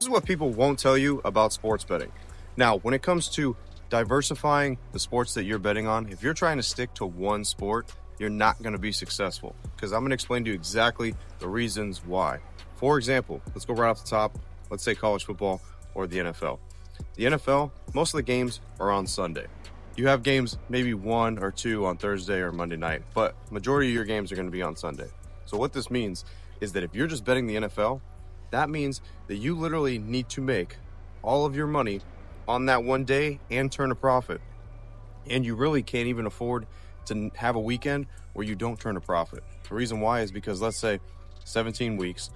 is what people won't tell you about sports betting. Now, when it comes to diversifying the sports that you're betting on, if you're trying to stick to one sport, you're not going to be successful, because I'm going to explain to you exactly the reasons why. For example, let's go right off the top. Let's say college football or the NFL. The NFL, most of the games are on Sunday. You have games, maybe 1 or 2 on Thursday or Monday night, but majority of your games are going to be on Sunday. So what this means is that if you're just betting the NFL, that means that you literally need to make all of your money on that one day and turn a profit. And you really can't even afford to have a weekend where you don't turn a profit. The reason why is because, let's say 17 weeks,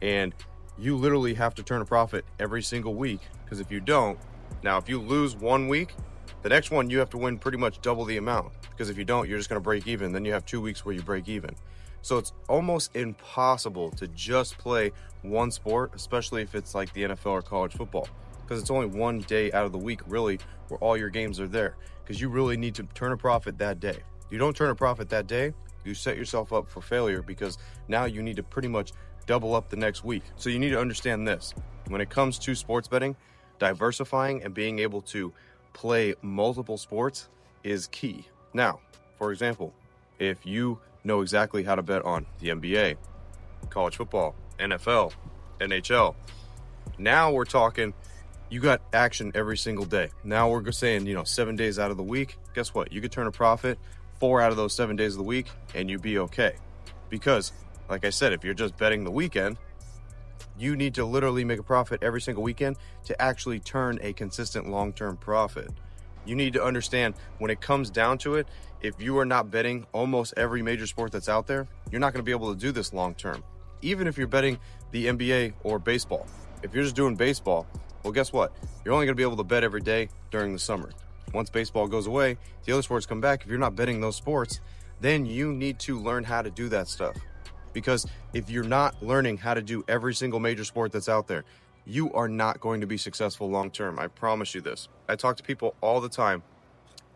and you literally have to turn a profit every single week, because if you don't, now if you lose one week, the next one you have to win pretty much double the amount, because if you don't, you're just going to break even. Then you have 2 weeks where you break even. So it's almost impossible to just play one sport, especially if it's like the NFL or college football, because it's only one day out of the week really where all your games are there, because you really need to turn a profit that day. If you don't turn a profit that day, you set yourself up for failure, because now you need to pretty much double up the next week. So you need to understand this. When it comes to sports betting, diversifying and being able to play multiple sports is key. Now, for example, if you know exactly how to bet on the NBA, college football, NFL, NHL, now we're talking, you got action every single day. Now we're saying, 7 days out of the week, guess what? You could turn a profit 4 out of those 7 days of the week and you'd be okay. Because, like I said, if you're just betting the weekend, you need to literally make a profit every single weekend to actually turn a consistent long-term profit. You need to understand, when it comes down to it, if you are not betting almost every major sport that's out there, you're not going to be able to do this long-term. Even if you're betting the NBA or baseball. If you're just doing baseball, well, guess what? You're only going to be able to bet every day during the summer. Once baseball goes away, the other sports come back. If you're not betting those sports, then you need to learn how to do that stuff. Because if you're not learning how to do every single major sport that's out there, you are not going to be successful long term. I promise you this. I talk to people all the time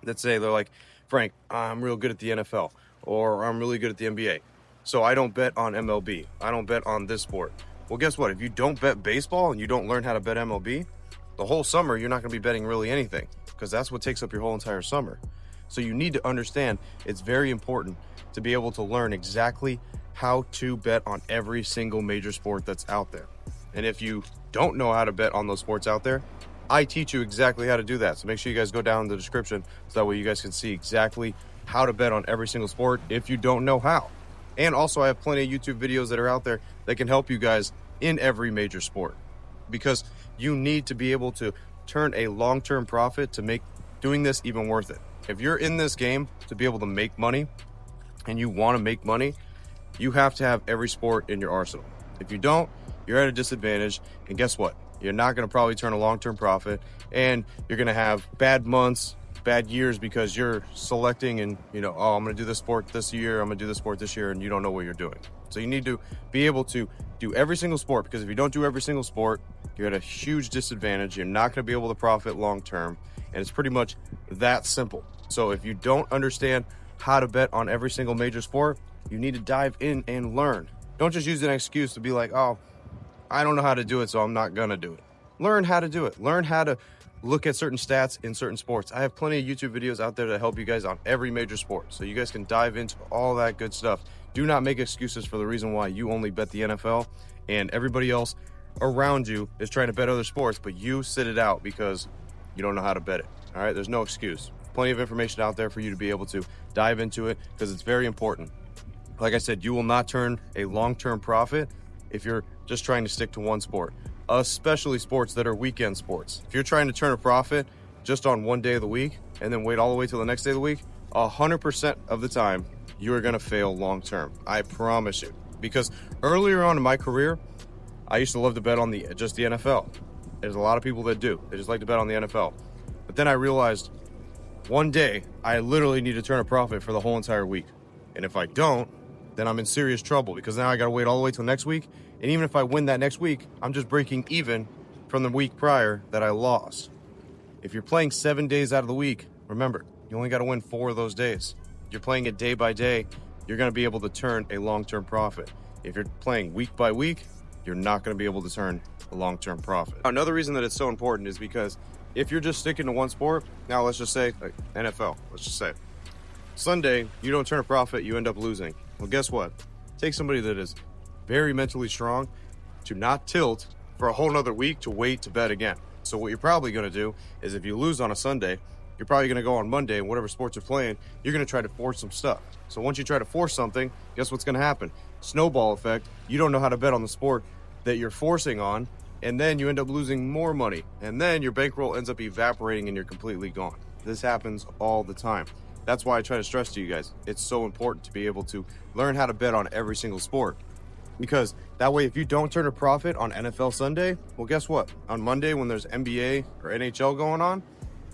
that say, they're like, Frank, I'm real good at the NFL, or I'm really good at the NBA, so I don't bet on MLB. I don't bet on this sport. Well, guess what? If you don't bet baseball and you don't learn how to bet MLB, the whole summer you're not going to be betting really anything, because that's what takes up your whole entire summer. So you need to understand, it's very important to be able to learn exactly how to bet on every single major sport that's out there. And if you don't know how to bet on those sports out there, I teach you exactly how to do that. So make sure you guys go down in the description, so that way you guys can see exactly how to bet on every single sport if you don't know how. And also, I have plenty of YouTube videos that are out there that can help you guys in every major sport, because you need to be able to turn a long-term profit to make doing this even worth it. If you're in this game to be able to make money, and you want to make money, you have to have every sport in your arsenal. If you don't, you're at a disadvantage, and guess what? You're not going to probably turn a long-term profit, and you're going to have bad months, bad years, because you're selecting and, oh, I'm going to do this sport this year, I'm going to do this sport this year, and you don't know what you're doing. So you need to be able to do every single sport, because if you don't do every single sport, you're at a huge disadvantage. You're not going to be able to profit long-term, and it's pretty much that simple. So if you don't understand how to bet on every single major sport, you need to dive in and learn. Don't just use an excuse to be like, oh, I don't know how to do it, so I'm not gonna do it. Learn how to do it. Learn how to look at certain stats in certain sports. I have plenty of YouTube videos out there to help you guys on every major sport, so you guys can dive into all that good stuff. Do not make excuses for the reason why you only bet the NFL and everybody else around you is trying to bet other sports, but you sit it out because you don't know how to bet it. All right, there's no excuse. Plenty of information out there for you to be able to dive into it, because it's very important. Like I said, you will not turn a long-term profit if you're just trying to stick to one sport, especially sports that are weekend sports. If you're trying to turn a profit just on one day of the week and then wait all the way till the next day of the week, 100% of the time, you are going to fail long-term. I promise you. Because earlier on in my career, I used to love to bet on just the NFL. There's a lot of people that do. They just like to bet on the NFL. But then I realized one day I literally need to turn a profit for the whole entire week. And if I don't, then I'm in serious trouble, because now I got to wait all the way till next week. And even if I win that next week, I'm just breaking even from the week prior that I lost. If you're playing 7 days out of the week, remember, you only got to win 4 of those days. If you're playing it day by day, you're going to be able to turn a long-term profit. If you're playing week by week, you're not going to be able to turn a long-term profit. Another reason that it's so important is because if you're just sticking to one sport, now let's just say like NFL, let's just say Sunday, you don't turn a profit, you end up losing. Well, guess what? Take somebody that is very mentally strong to not tilt for a whole nother week to wait to bet again. So what you're probably going to do is if you lose on a Sunday, you're probably going to go on Monday and whatever sports you're playing, you're going to try to force some stuff. So once you try to force something, guess what's going to happen? Snowball effect. You don't know how to bet on the sport that you're forcing on, and then you end up losing more money. And then your bankroll ends up evaporating and you're completely gone. This happens all the time. That's why I try to stress to you guys, it's so important to be able to learn how to bet on every single sport. Because that way, if you don't turn a profit on NFL Sunday, well, guess what? On Monday, when there's NBA or NHL going on,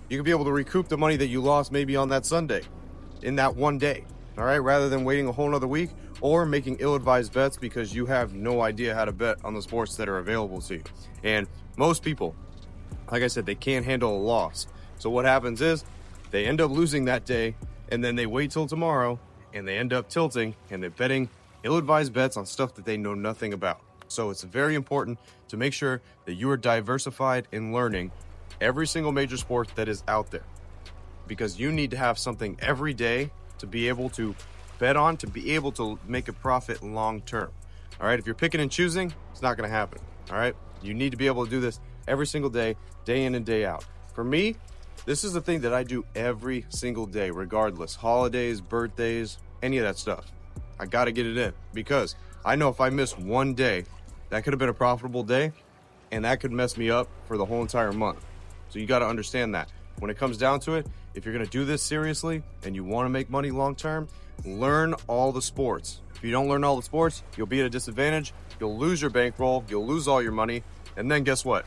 you can be able to recoup the money that you lost maybe on that Sunday in that one day, all right? Rather than waiting a whole nother week or making ill-advised bets because you have no idea how to bet on the sports that are available to you. And most people, like I said, they can't handle a loss. So what happens is they end up losing that day and then they wait till tomorrow and they end up tilting and they're betting ill-advised bets on stuff that they know nothing about. So it's very important to make sure that you are diversified in learning every single major sport that is out there, because you need to have something every day to be able to bet on, to be able to make a profit long term. All right, if you're picking and choosing, it's not going to happen. All right, you need to be able to do this every single day, day in and day out. For me, this is the thing that I do every single day, regardless, holidays, birthdays, any of that stuff. I got to get it in, because I know if I miss one day, that could have been a profitable day and that could mess me up for the whole entire month. So you got to understand that when it comes down to it, if you're going to do this seriously and you want to make money long term, learn all the sports. If you don't learn all the sports, you'll be at a disadvantage. You'll lose your bankroll. You'll lose all your money. And then guess what?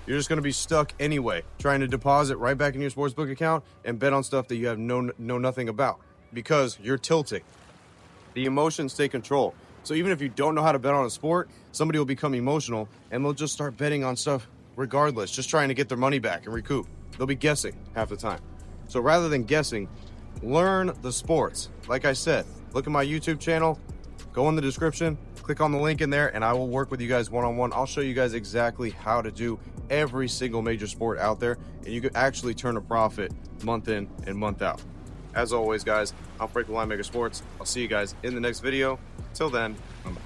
You're just going to be stuck anyway, trying to deposit right back in your sportsbook account and bet on stuff that you have know nothing about, because you're tilting. The emotions take control. So even if you don't know how to bet on a sport, somebody will become emotional and they'll just start betting on stuff regardless, just trying to get their money back and recoup. They'll be guessing half the time. So rather than guessing, learn the sports. Like I said, look at my YouTube channel, go in the description, click on the link in there, and I will work with you guys one-on-one. I'll show you guys exactly how to do every single major sport out there, and you can actually turn a profit month in and month out. As always, guys, I'm Frank with Linemaker Sports. I'll see you guys in the next video. Till then, I'm out.